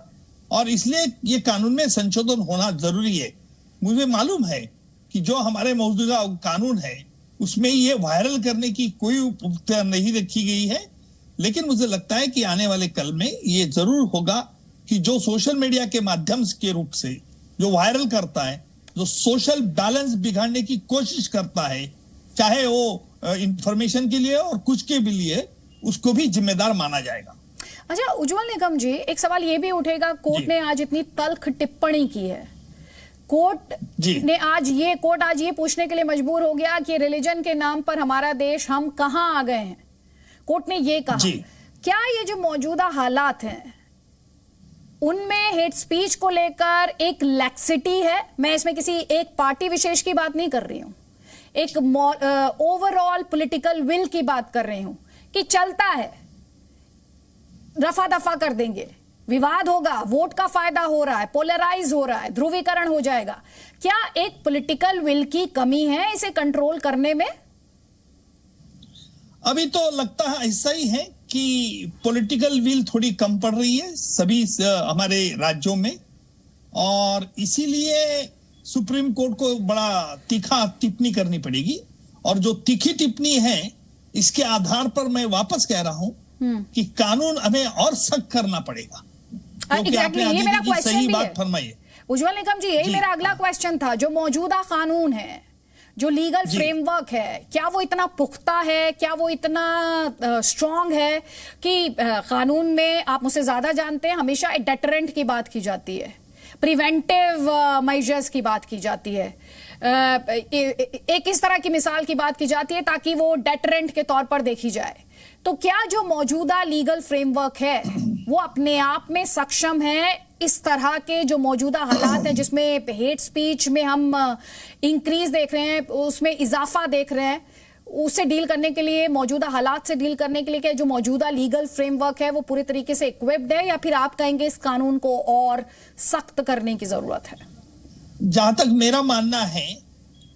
और इसलिए ये कानून में संशोधन होना जरूरी है। मुझे मालूम है कि जो हमारे मौजूदा कानून है उसमें ये वायरल करने की कोई उपयुक्तता नहीं रखी गई है, लेकिन मुझे लगता है कि आने वाले कल में ये जरूर होगा कि जो सोशल मीडिया के माध्यम के रूप से जो वायरल करता है, जो सोशल बैलेंस बिगाड़ने की कोशिश करता है, चाहे वो इंफॉर्मेशन के लिए और कुछ के भी लिए, उसको भी जिम्मेदार माना जाएगा। अच्छा उज्जवल निकम जी, एक सवाल ये भी उठेगा, कोर्ट ने आज इतनी तल्ख टिप्पणी की है, कोर्ट आज ये पूछने के लिए मजबूर हो गया कि रिलीजन के नाम पर हमारा देश हम कहां आ गए हैं। कोर्ट ने ये कहा, क्या ये जो मौजूदा हालात हैं उनमें हेट स्पीच को लेकर एक लैक्सिटी है? मैं इसमें किसी एक पार्टी विशेष की बात नहीं कर रही हूं, एक ओवरऑल पॉलिटिकल विल की बात कर रही हूं कि चलता है, रफा दफा कर देंगे, विवाद होगा, वोट का फायदा हो रहा है, पोलराइज हो रहा है, ध्रुवीकरण हो जाएगा। क्या एक पॉलिटिकल विल की कमी है इसे कंट्रोल करने में? अभी तो लगता है ऐसा ही है कि पॉलिटिकल विल थोड़ी कम पड़ रही है सभी हमारे राज्यों में, और इसीलिए सुप्रीम कोर्ट को बड़ा तीखा टिप्पणी करनी पड़ेगी। और जो तीखी टिप्पणी है इसके आधार पर मैं वापस कह रहा हूं कि कानून हमें और सख्त करना पड़ेगा। एग्जैक्टली, ये मेरा क्वेश्चन भी है फरमाइए उज्जवल निकम जी, यही मेरा अगला क्वेश्चन था। जो मौजूदा कानून है, जो लीगल फ्रेमवर्क है, क्या वो इतना पुख्ता है, क्या वो इतना स्ट्रांग है कि कानून में, आप मुझसे ज्यादा जानते हैं, हमेशा एक डेटरेंट की बात की जाती है, प्रिवेंटिव मेजर्स की बात की जाती है, एक इस तरह की मिसाल की बात की जाती है ताकि वो डेटरेंट के तौर पर देखी जाए। तो क्या जो मौजूदा लीगल फ्रेमवर्क है वो अपने आप में सक्षम है इस तरह के जो मौजूदा हालात हैं जिसमें हेट स्पीच में हम इंक्रीज देख रहे हैं, उसमें इजाफा देख रहे हैं, उससे डील करने के लिए, मौजूदा हालात से डील करने के लिए क्या जो मौजूदा लीगल फ्रेमवर्क है वो पूरी तरीके से इक्विप्ड है, या फिर आप कहेंगे इस कानून को और सख्त करने की जरूरत है? जहां तक मेरा मानना है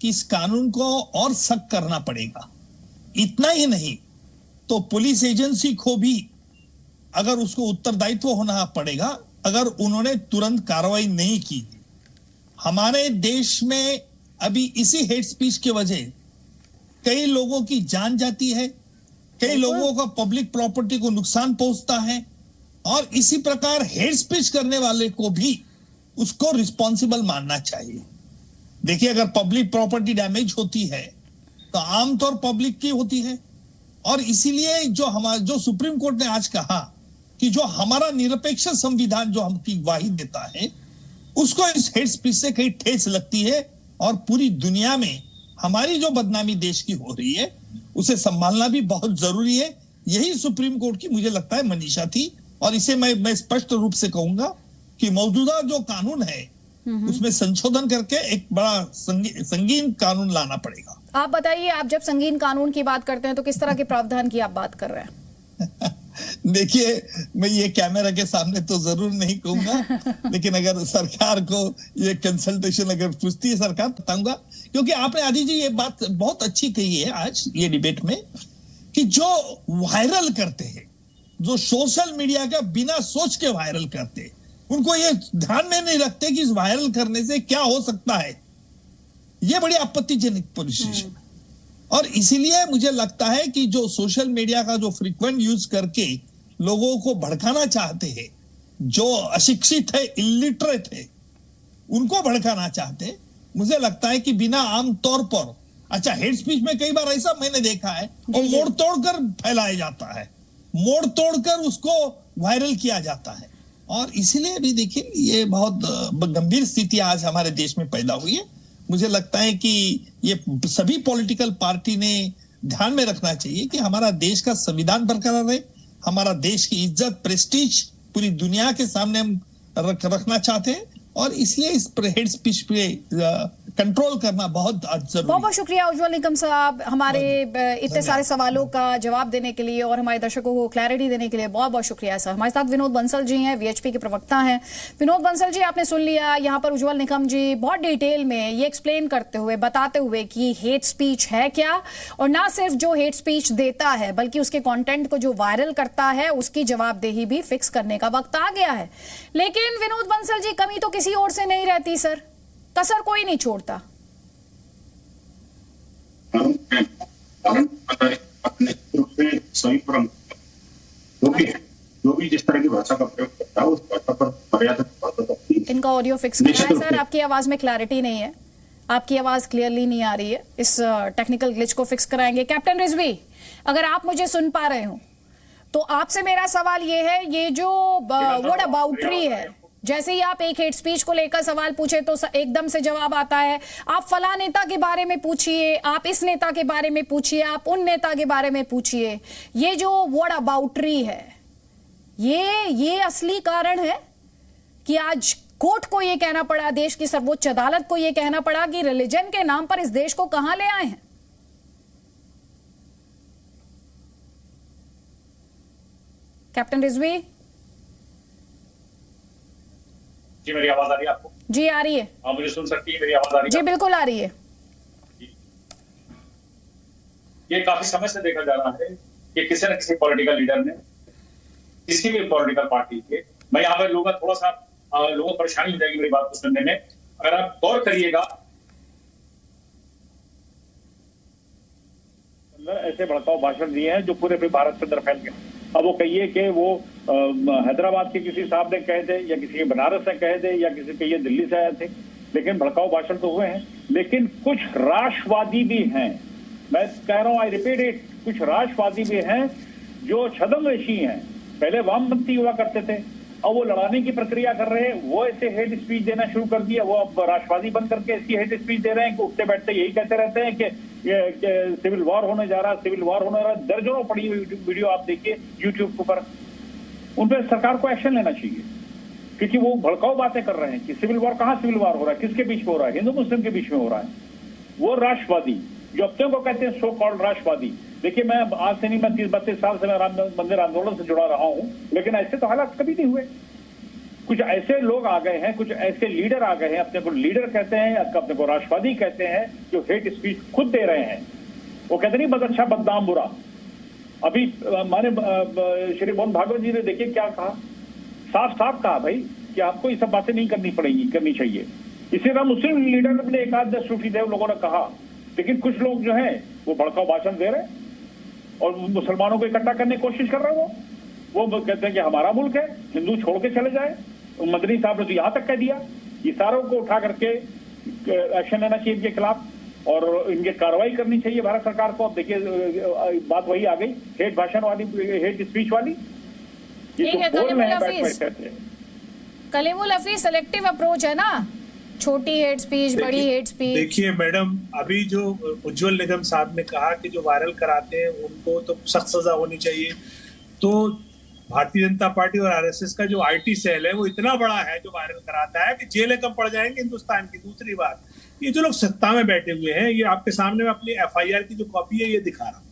कि इस कानून को और सख्त करना पड़ेगा। इतना ही नहीं तो पुलिस एजेंसी को भी अगर उसको उत्तरदायित्व होना पड़ेगा अगर उन्होंने तुरंत कार्रवाई नहीं की। हमारे देश में अभी इसी हेट स्पीच की वजह कई लोगों की जान जाती है, कई लोगों का पब्लिक प्रॉपर्टी को नुकसान पहुंचता है, और इसी प्रकार हेट स्पीच करने वाले को भी उसको रिस्पॉन्सिबल मानना चाहिए। देखिए, अगर पब्लिक प्रॉपर्टी डैमेज होती है तो आमतौर पब्लिक की होती है, और इसीलिए जो सुप्रीम कोर्ट ने आज कहा कि जो हमारा निरपेक्ष संविधान जो हमकी गवाही देता है उसको इस हेट स्पीच से कहीं ठेस लगती है, और पूरी दुनिया में हमारी जो बदनामी देश की हो रही है उसे संभालना भी बहुत जरूरी है। यही सुप्रीम कोर्ट की मुझे लगता है मनीषा थी, और इसे मैं स्पष्ट रूप से कहूंगा कि मौजूदा जो कानून है उसमें संशोधन करके एक बड़ा संगीन कानून लाना पड़ेगा। आप बताइए, आप जब संगीन कानून की बात करते हैं तो किस तरह के प्रावधान की आप बात कर रहे हैं? देखिए, मैं ये कैमरा के सामने तो जरूर नहीं कहूंगा, लेकिन अगर सरकार को ये कंसल्टेशन अगर पूछती है सरकार, बताऊंगा। क्योंकि आपने आदि जी ये बात बहुत अच्छी कही है आज ये डिबेट में कि जो वायरल करते हैं, जो सोशल मीडिया का बिना सोच के वायरल करते हैं, उनको ये ध्यान में नहीं रखते कि इस वायरल करने से क्या हो सकता है। ये बड़ी आपत्तिजनक पोजीशन, और इसीलिए मुझे लगता है कि जो सोशल मीडिया का जो फ्रीक्वेंट यूज करके लोगों को भड़काना चाहते हैं, जो अशिक्षित है, इलिटरेट है, उनको भड़काना चाहते हैं, मुझे लगता है कि बिना आम तौर पर, अच्छा हेट स्पीच में कई बार ऐसा मैंने देखा है वो मोड़ तोड़कर फैलाया जाता है, मोड़ तोड़कर उसको वायरल किया जाता है, और इसीलिए भी देखिए ये बहुत गंभीर स्थिति आज हमारे देश में पैदा हुई है। मुझे लगता है कि ये सभी पॉलिटिकल पार्टी ने ध्यान में रखना चाहिए कि हमारा देश का संविधान बरकरार रहे, हमारा देश की इज्जत, प्रेस्टीज पूरी दुनिया के सामने हम रखना चाहते हैं, और इसलिए इस हेड स्पीच पे कंट्रोल करना बहुत जरूरी। बहुत बहुत शुक्रिया उज्जवल निकम साहब, हमारे इतने सारे सवालों का जवाब देने के लिए और हमारे दर्शकों को क्लैरिटी देने के लिए बहुत बहुत शुक्रिया सर। हमारे साथ विनोद बंसल जी हैं, वीएचपी के प्रवक्ता हैं। विनोद बंसल जी, आपने सुन लिया यहाँ पर उज्जवल निकम जी बहुत डिटेल में ये एक्सप्लेन करते हुए, बताते हुए कि हेट स्पीच है क्या, और ना सिर्फ जो हेट स्पीच देता है बल्कि उसके कंटेंट को जो वायरल करता है उसकी जवाबदेही भी फिक्स करने का वक्त आ गया है। लेकिन विनोद बंसल जी, कमी तो किसी और से नहीं रहती सर, कसर कोई नहीं छोड़ता। जो भी जिस तरह की भाषा का प्रयोग करता है उस भाषा पर मर्यादा। इनका ऑडियो फिक्स करना है सर, आपकी आवाज में क्लैरिटी नहीं है, आपकी आवाज क्लियरली नहीं आ रही है, इस टेक्निकल ग्लिच को फिक्स कराएंगे। कैप्टन रिजवी, अगर आप मुझे सुन पा रहे हो तो आपसे मेरा सवाल ये है, ये जो व्हाट अबाउटरी है, जैसे ही आप एक हेट स्पीच को लेकर सवाल पूछे तो एकदम से जवाब आता है, आप फला नेता के बारे में पूछिए, आप इस नेता के बारे में पूछिए, आप उन नेता के बारे में पूछिए। ये जो व्हाट अबाउटरी है, ये असली कारण है कि आज कोर्ट को ये कहना पड़ा, देश की सर्वोच्च अदालत को ये कहना पड़ा कि रिलीजन के नाम पर इस देश को कहां ले आए हैं। कैप्टन रिजवी जी, मेरी आवाज आ रही है आपको? जी आ रही है। आप मुझे सुन सकती है? मेरी आवाज आ रही है? जी बिल्कुल आ रही है। ये काफी समय से देखा जा रहा है कि किसी न किसी पॉलिटिकल लीडर ने, किसी भी पॉलिटिकल पार्टी के, मैं यहाँ पे लोगों थोड़ा सा लोगों को परेशानी हो जाएगी मेरी बात को सुनने में, अगर आप गौर करिएगा, ऐसे भड़काऊ भाषण दिए हैं जो पूरे भारत के अंदर फैल गए। अब वो कहिए कि वो हैदराबाद के किसी साहब ने कहे थे, या किसी बनारस ने कहे थे, या किसी कहिए दिल्ली से आए थे, लेकिन भड़काऊ भाषण तो हुए हैं। लेकिन कुछ राष्ट्रवादी भी हैं, मैं कह रहा हूं, आई रिपीट इट, कुछ राष्ट्रवादी भी हैं जो छद्मवेशी हैं। पहले वामपंथी हुआ करते थे, अब वो लड़ाने की प्रक्रिया कर रहे हैं, वो ऐसे हेट स्पीच देना शुरू कर दिया, वो अब राष्ट्रवादी बन करके ऐसी हेट स्पीच दे रहे हैं कि उठते बैठते यही कहते रहते हैं कि सिविल वॉर होने जा रहा है, सिविल वॉर होने जा रहा है। दर्जनों पड़ी हुई वीडियो आप देखिए यूट्यूब के ऊपर, उन पर सरकार को एक्शन लेना चाहिए, क्योंकि वो भड़काऊ बातें कर रहे हैं कि सिविल वॉर, कहाँ सिविल वॉर हो रहा है, किसके बीच में हो रहा है, हिंदू मुस्लिम के बीच में हो रहा है। वो राष्ट्रवादी जो अपने को कहते हैं सो कॉल्ड राष्ट्रवादी, देखिए मैं आज से नहीं, मैं 30-32 साल से मैं राम मंदिर आंदोलन से जुड़ा रहा हूं, लेकिन ऐसे तो हालात कभी नहीं हुए। कुछ ऐसे लोग आ गए हैं, कुछ ऐसे लीडर आ गए हैं, अपने को लीडर कहते हैं, अपने को राष्ट्रवादी कहते हैं, जो हेट स्पीच खुद दे रहे हैं। वो कहते नहीं बद अच्छा बदनाम बुरा। अभी माने श्री मोहन भागवत जी ने देखिए क्या कहा, साफ साफ कहा भाई कि आपको ये सब बातें नहीं करनी चाहिए। इसी तरह मुस्लिम लीडर ने एक आध 10 सूफी देव लोगों ने कहा, लेकिन कुछ लोग जो हैं वो भड़काऊ भाषण दे रहे हैं और मुसलमानों को इकट्ठा करने की कोशिश कर रहे हैं। वो कहते हैं कि हमारा मुल्क है, हिंदू छोड़ के चले जाए। मदनी साहब ने तो यहां तक कह दिया। ये सारों को उठा करके एक्शन लेना चाहिए इनके खिलाफ और इनकी कार्रवाई करनी चाहिए भारत सरकार को। अब देखिए बात वही आ गई, हेट भाषण वाली, हेट स्पीच वाली। ये तो बोल रहे हैं कलीमुल हफीज, सेलेक्टिव अप्रोच है ना, छोटी हेट स्पीच, बड़ी हेट स्पीच। देखिए मैडम, अभी जो उज्जवल निगम साहब ने कहा कि जो वायरल कराते हैं उनको तो सख्त सजा होनी चाहिए, तो भारतीय जनता पार्टी और आरएसएस का जो आईटी सेल है वो इतना बड़ा है जो वायरल कराता है कि जेलें कम पड़ जाएंगे हिंदुस्तान की। दूसरी बात, ये जो लोग सत्ता में बैठे हुए हैं, ये आपके सामने में अपनी एफआईआर की जो कॉपी है ये दिखा रहा हूँ।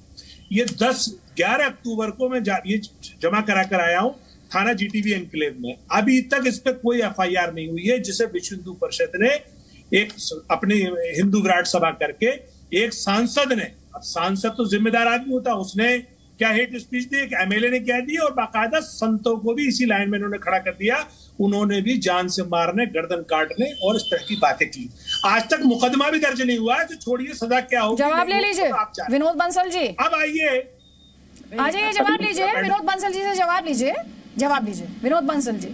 ये 11 अक्टूबर को मैं ये जमा करा कर आया हूँ थाना जीटीबी एनक्लेव में। अभी तक इस पर कोई एफआईआर नहीं हुई है, जिसे विश्व हिंदू परिषद ने एक अपनी हिंदू विराट सभा करके एक सांसद ने, अब सांसद तो जिम्मेदार आदमी होता, उसने क्या हेट स्पीच दी, एमएलए ने क्या दी, और बाकायदा संतों को भी इसी लाइन में इन्होंने खड़ा कर दिया। उन्होंने भी जान से मारने, गर्दन काटने और इस तरह की बातें की। आज तक मुकदमा भी दर्ज नहीं हुआ है, तो छोड़िए सजा क्या होगी। जवाब ले लीजिए विनोद बंसल जी, अब आइए आ जाइए, जवाब लीजिए विनोद बंसल जी से, जवाब लीजिए विनोद बंसल जी।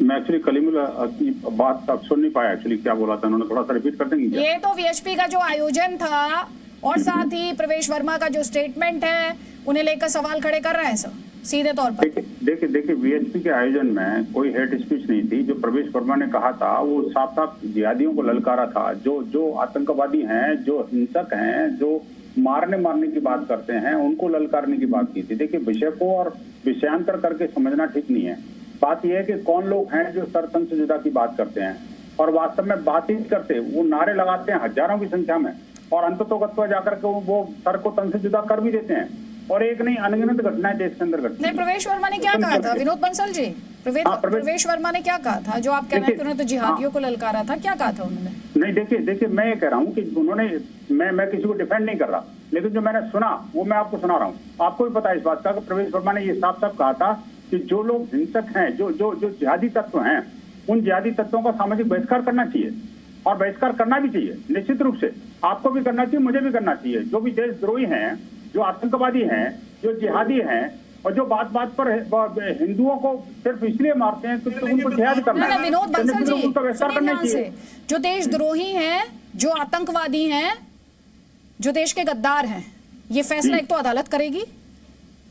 मैं एक्चुअली कलीमुल अपनी बात अब सुन नहीं पाया, एक्चुअली क्या बोला था उन्होंने, थोड़ा सा रिपीट कर देंगे? ये तो वीएचपी का जो आयोजन था और साथ ही प्रवेश वर्मा का जो स्टेटमेंट है, उन्हें लेकर सवाल खड़े कर रहे हैं सर सीधे तौर पर। देखिए वीएचपी के आयोजन में कोई हेट स्पीच नहीं थी। जो प्रवेश वर्मा ने कहा था वो साफ साफ जिहादियों को ललकारा था, जो आतंकवादी हैं, जो हिंसक हैं, जो मारने की बात करते हैं, उनको ललकारने की बात की थी। देखिए विषय को और विषयांतर करके समझना ठीक नहीं है। बात यह है कि कौन लोग हैं जो सरतंत्र जुदा की बात करते हैं। और वास्तव में बातचीत करते, वो नारे लगाते हैं हजारों की संख्या में, और अंततोगत्वा जाकर के वो सर को तन से जुदा कर भी देते हैं। और एक नहीं, अनगिनत घटनाएं देश के अंदर घटती नहीं, प्रवेश वर्मा ने क्या कहा था? विनोद बंसल जी, प्रवेश वर्मा ने क्या कहा था? जो आप कह रहे हैं कि उन्होंने तो जिहादियों को ललकारा था, क्या कहा था उन्होंने? नहीं, देखिए मैं ये कह रहा हूँ कि उन्होंने, मैं किसी को डिफेंड नहीं कर रहा, लेकिन जो मैंने सुना वो मैं आपको सुना रहा हूँ। आपको भी पता है इस बात का कि प्रवेश वर्मा ने ये साफ साफ कहा था कि जो लोग हिंसक हैं, जो जिहादी तत्व हैं, उन जिहादी तत्वों का सामाजिक बहिष्कार करना चाहिए, और बहिष्कार करना भी चाहिए निश्चित रूप से। आपको भी करना चाहिए, मुझे भी करना चाहिए। जो भी देशद्रोही हैं, जो आतंकवादी हैं, जो जिहादी हैं, और जो बात बात पर हिंदुओं को सिर्फ इसलिए मारते हैं तो उनको जिहाद करना है। विनोद बंसल जी, उनका बहिष्कार करना चाहिए। जो देशद्रोही हैं, जो आतंकवादी हैं, जो देश के गद्दार हैं, ये फैसला एक तो अदालत करेगी।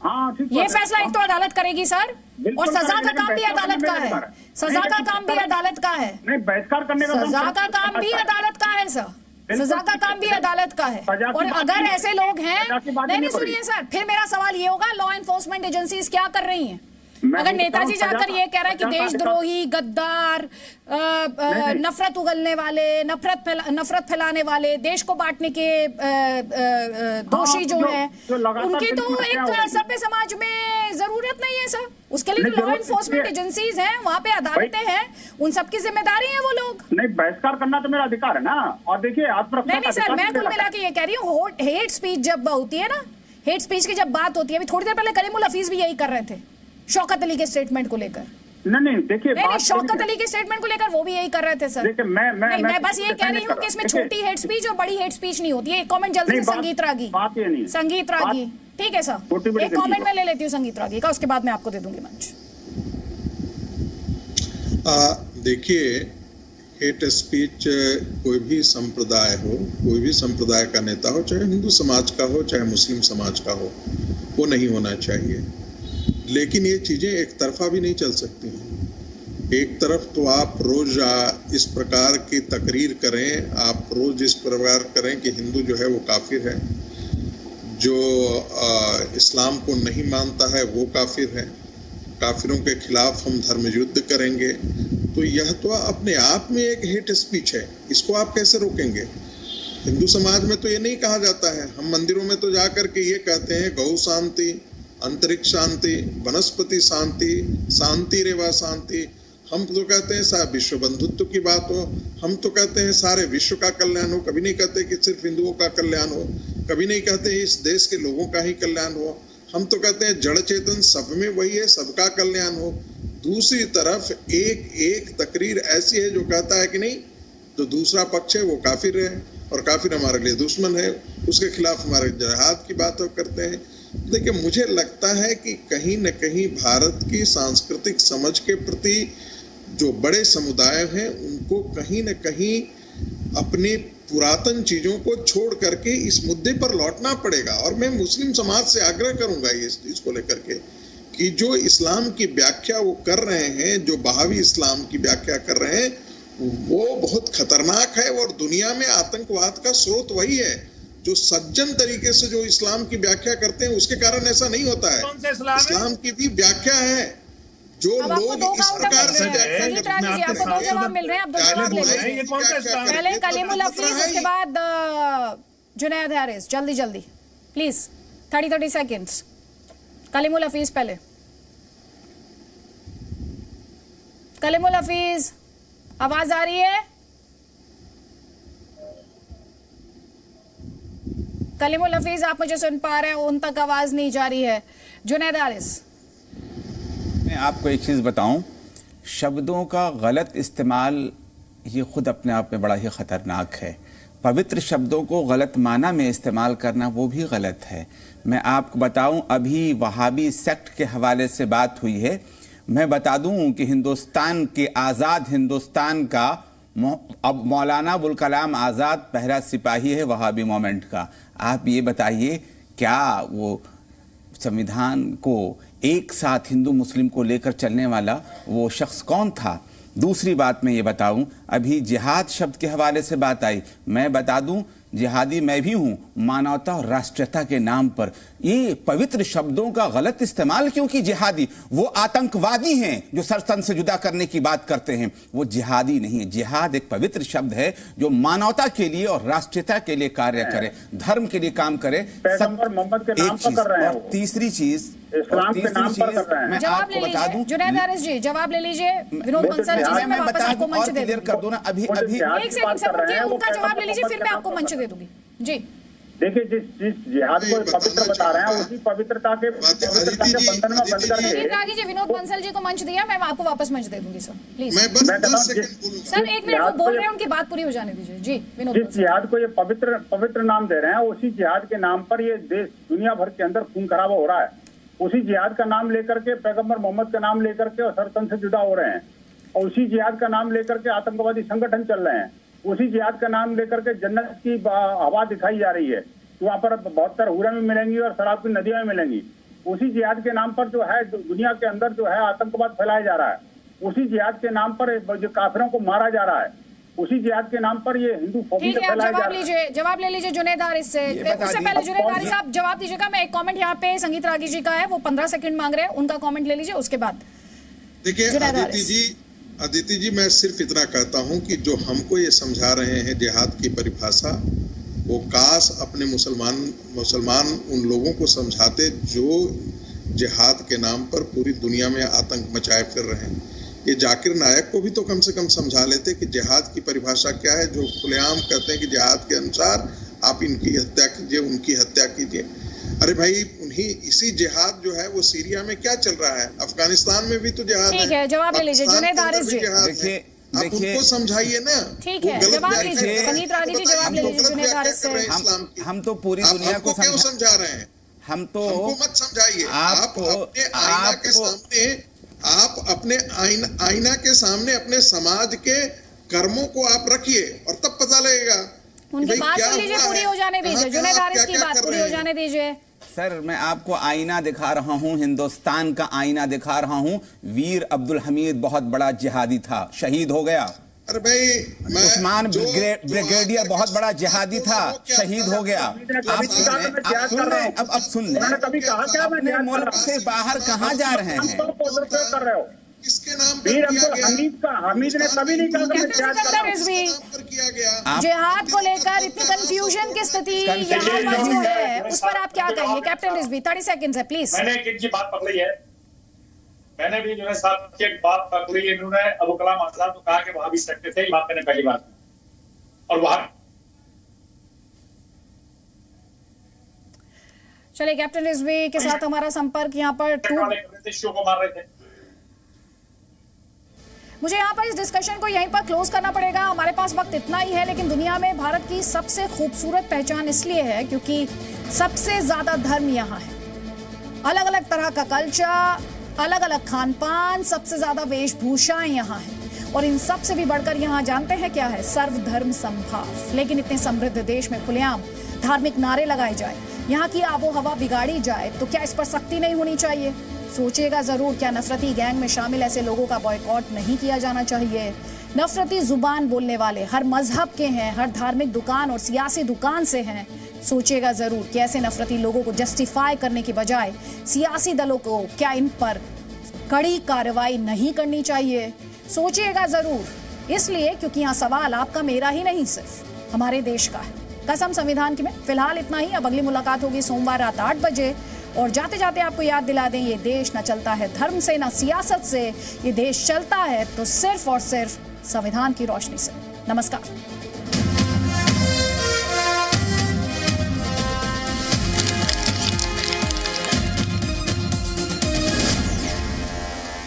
हाँ, ये फैसला एक तो अदालत करेगी सर, और सजा का काम भी अदालत का है। सजा का काम भी अदालत का है। नहीं, बहिष्कार करने का सजा का काम भी अदालत का है सर, सजा का काम भी अदालत का है। और अगर ऐसे लोग हैं, नहीं सुनिए सर, फिर मेरा सवाल ये होगा, लॉ एनफोर्समेंट एजेंसीज क्या कर रही हैं? अगर नेताजी जाकर ये कह रहा है कि देशद्रोही, गद्दार, नफरत उगलने वाले, नफरत फैलाने वाले, देश को बांटने के दोषी जो है, उनकी तो एक सभ्य समाज में जरूरत नहीं है सर। उसके लिए लॉ एनफोर्समेंट एजेंसीज हैं, वहाँ पे अदालतें हैं, उन सबकी जिम्मेदारी है वो लोग। नहीं, बहिष्कार करना तो मेरा अधिकार है ना। और देखिए, नहीं सर, मैं कुल मिला के ये कह रही हूँ, हेट स्पीच जब होती है ना, हेट स्पीच की जब बात होती है, अभी थोड़ी देर पहले कलीमुल हफीज भी यही कर रहे थे शौकत अली के स्टेटमेंट को लेकर। नहीं, देखिए, नहीं, शौकत अली के स्टेटमेंट को लेकर वो भी यही कर रहे थे सर। देखिए, मैं बस ये कह रही हूँ कि इसमें छोटी हेट स्पीच और बड़ी हेट स्पीच नहीं होती है। एक कमेंट जल्दी से संगीत रागी, ठीक है सर, एक कमेंट में ले लेती हूँ संगीत रागी का, उसके बाद मैं आपको दे दूंगी मंच। देखिए, हेट स्पीच कोई भी संप्रदाय हो, कोई भी संप्रदाय का नेता हो, चाहे हिंदू समाज का हो, चाहे मुस्लिम समाज का हो, वो नहीं होना चाहिए। लेकिन ये चीज़ें एक तरफा भी नहीं चल सकती हैं। एक तरफ तो आप रोज इस प्रकार की तकरीर करें, आप रोज इस प्रकार करें कि हिंदू जो है वो काफिर है, जो इस्लाम को नहीं मानता है वो काफिर है, काफिरों के खिलाफ हम धर्म युद्ध करेंगे, तो यह तो अपने आप में एक हेट स्पीच है। इसको आप कैसे रोकेंगे? हिंदू समाज में तो ये नहीं कहा जाता है। हम मंदिरों में तो जाकर के ये कहते हैं गौ शांति, अंतरिक्ष शांति, वनस्पति शांति, शांति रेवा शांति। हम तो कहते हैं सारा विश्व बंधुत्व की बात हो, हम तो कहते हैं सारे विश्व का कल्याण हो। कभी नहीं कहते कि सिर्फ हिंदुओं का कल्याण हो, कभी नहीं कहते इस देश के लोगों का ही कल्याण हो। हम तो कहते हैं जड़ चेतन सब में वही है, सबका कल्याण हो। दूसरी तरफ एक तकरीर ऐसी है जो कहता है कि नहीं, जो दूसरा पक्ष है वो काफिर है और काफिर हमारे लिए दुश्मन है, उसके खिलाफ हमारे जिहाद की बात करते हैं। देखिए, मुझे लगता है कि कहीं न कहीं भारत की सांस्कृतिक समझ के प्रति जो बड़े समुदाय हैं, उनको कहीं न कहीं अपनी पुरातन चीजों को छोड़ करके इस मुद्दे पर लौटना पड़ेगा। और मैं मुस्लिम समाज से आग्रह करूंगा इसको लेकर के कि जो इस्लाम की व्याख्या वो कर रहे हैं, जो बहावी इस्लाम की व्याख्या कर रहे हैं, वो बहुत खतरनाक है। और दुनिया में आतंकवाद का स्रोत वही है। जो सज्जन तरीके से जो इस्लाम की व्याख्या करते हैं, उसके कारण ऐसा नहीं होता है। इस्लाम की भी व्याख्या है। जो लोग इस प्रकार से आपको दो जवाब मिल रहे हैं, आप दो जवाब ले लीजिए। पहले कलीमुल हफीज, उसके बाद जुनैद हारिस। जल्दी प्लीज, 30 सेकेंड्स। कलीमुल हफीज पहले। कलीमुल हफीज, आवाज आ रही है? कलीमुल हफीज, आप मुझे सुन पा रहे हैं? उन तक आवाज नहीं जा रही है। जुनैद हारिस, मैं आपको एक चीज़ बताऊं, शब्दों का गलत इस्तेमाल ये खुद अपने आप में बड़ा ही ख़तरनाक है। पवित्र शब्दों को गलत माना में इस्तेमाल करना वो भी गलत है। मैं आपको बताऊं, अभी वहाबी सेक्ट के हवाले से बात हुई है। मैं बता दूं कि हिंदुस्तान के आज़ाद हिंदुस्तान का अब मौलाना अबुल कलाम आज़ाद पहला सिपाही है वहाबी मोमेंट का। आप ये बताइए, क्या वो संविधान को एक साथ हिंदू मुस्लिम को लेकर चलने वाला वो शख्स कौन था? दूसरी बात मैं ये बताऊं, अभी जिहाद शब्द के हवाले से बात आई। मैं बता दूं जिहादी मैं भी हूं, मानवता और राष्ट्रीयता के नाम पर। ये पवित्र शब्दों का गलत इस्तेमाल क्यों कि जिहादी? वो आतंकवादी हैं जो सर तन से जुदा करने की बात करते हैं, वो जिहादी नहीं है। जिहाद एक पवित्र शब्द है जो मानवता के लिए और राष्ट्रीयता के लिए कार्य करे, धर्म के लिए काम करे। मोहम्मद के नाम पर कर रहे हैं। और तीसरी चीज इस्लाम के नाम पर कर रहे हैं। जवाब ले लीजिए जुनैद हारिस जी, जवाब ले लीजिए। विनोद बंसल जी से मैं वापस आपको मंच दे दूंगी। कर दो ना अभी एक सेकंड सर, उनका जवाब ले लीजिए, फिर मैं आपको मंच दे दूंगी जी। देखिए, जिस जिहाद को पवित्र बता रहे हैं उसी पवित्रता के बंधन में बंद करके रागी जी, विनोद बंसल जी को मंच दिया, मैं आपको वापस मंच दे दूंगी सर, प्लीज। सर एक मिनट, वो बोल रहे हैं, उनकी बात पूरी हो जाने दीजिए जी। विनोद, जिस जिहाद को ये पवित्र नाम दे रहे हैं, उसी जिहाद के नाम पर ये देश दुनिया भर के अंदर खून खराबा हो रहा है। उसी जिहाद का नाम लेकर के, पैगंबर मोहम्मद का नाम लेकर के और सरतन से जुदा हो रहे हैं, और उसी जिहाद का नाम लेकर के आतंकवादी संगठन चल रहे हैं। उसी जिहाद का नाम लेकर के जन्नत की हवा दिखाई जा रही है, वहाँ पर बहुत सारे हुरे में मिलेंगी और शराब की नदियां में मिलेंगी। उसी जिहाद के नाम पर जो है दुनिया के अंदर जो है आतंकवाद फैलाया जा रहा है। उसी जिहाद के नाम पर जो काफिरों को मारा जा रहा है, उसी जिहाद के नाम पर ये हिंदू फोबिया फैलाया जा रहा है। जवाब ले लीजिए जुनैद हारिस से। उससे पहले जुनैद हारिस साहब जवाब दीजिएगा। मैं एक कमेंट यहाँ पे संगीत रागी जी का है, वो 15 सेकंड मांग रहे हैं, उनका कमेंट ले लीजिए, उसके बाद। देखिए अदिति जी, मैं सिर्फ इतना कहता हूं कि जो हमको ये समझा रहे हैं जिहाद की परिभाषा, वो काश अपने मुसलमान उन लोगों को समझाते जो जिहाद के नाम पर पूरी दुनिया में आतंक मचाए फिर रहे हैं। ये जाकिर नायक को भी तो कम से कम समझा लेते कि जिहाद की परिभाषा क्या है, जो खुलेआम कहते हैं कि जिहाद के अनुसार आप इनकी हत्या कीजिए, उनकी हत्या कीजिए। अरे भाई, उन्हीं इसी जिहाद जो है वो सीरिया में क्या चल रहा है, अफगानिस्तान में भी तो जिहाद है। जवाब ले लीजिए जुनैद हारिस जी। आप उनको समझाइए ना। ठीक है, जवाब लीजिए संगीत रागी जी, जवाब ले लीजिए जुनैद हारिस से। हम तो पूरी दुनिया को समझा रहे हैं, हम तो मत समझाइए। आप अपने आईना के सामने अपने समाज के कर्मों को आप रखिए और तब पता लगेगा। उनकी बात सुन लीजिए, पूरी हो जाने दीजिए। जुनैद हारिस की बात पूरी हो जाने दीजिए। सर, मैं आपको आईना दिखा रहा हूं, हिंदुस्तान का आईना दिखा रहा हूं। वीर अब्दुल हमीद बहुत बड़ा जिहादी था, शहीद हो गया। अरे भाई, उस्मान ब्रिगेडियर बहुत बड़ा जिहादी था, शहीद हो गया। आप सुन रहे हैं? अब सुन लें, अपने मुल्क से बाहर कहाँ जा रहे हैं? किसके नाम वीर अब्दुल हमीद ने कभी नहीं कहा। जिहाद को लेकर इतनी कंफ्यूजन की स्थिति यहाँ पर जो है, उस पर आप क्या कहेंगे कैप्टन रिजवी? 30 सेकंड्स है प्लीज। मैंने एक बात पकड़ी है, मैंने भी जो है साहब की एक बात पकड़ी है। इन्होंने अबू कलाम आजाद को कहा कि वहां भी सकते थे, बात मैंने पहली बार, और वहां चलिए कैप्टन रिजवी के साथ हमारा संपर्क यहाँ पर को मार रहे थे। मुझे यहाँ पर इस डिस्कशन को यहीं पर क्लोज करना पड़ेगा, हमारे पास वक्त इतना ही है। लेकिन दुनिया में भारत की सबसे खूबसूरत पहचान इसलिए है क्योंकि सबसे ज्यादा धर्म यहाँ है, अलग अलग तरह का कल्चर, अलग अलग खान पान, सबसे ज्यादा वेशभूषाएं यहाँ है। और इन सब से भी बढ़कर यहाँ जानते हैं क्या है? सर्वधर्म समभाव। लेकिन इतने समृद्ध देश में खुलेआम धार्मिक नारे लगाए जाए, यहाँ की आबो हवा बिगाड़ी जाए, तो क्या इस पर सख्ती नहीं होनी चाहिए? सोचिएगा जरूर, क्या नफरती गैंग में शामिल ऐसे लोगों का बॉयकॉट नहीं किया जाना चाहिए? नफरती जुबान बोलने वाले हर मजहब के हैं, हर धार्मिक दुकान और सियासी दुकान से हैं। सोचिएगा जरूर कि ऐसे नफरती लोगों को जस्टिफाई करने की बजाय सियासी दलों को क्या इन पर कड़ी कार्रवाई नहीं करनी चाहिए? सोचिएगा जरूर, इसलिए क्योंकि यहाँ सवाल आपका मेरा ही नहीं, सिर्फ हमारे देश का है। कसम संविधान की। में फिलहाल इतना ही। अब अगली मुलाकात होगी सोमवार रात 8 बजे। और जाते जाते आपको याद दिला दें, ये देश न चलता है धर्म से, न सियासत से, ये देश चलता है तो सिर्फ और सिर्फ संविधान की रोशनी से। नमस्कार।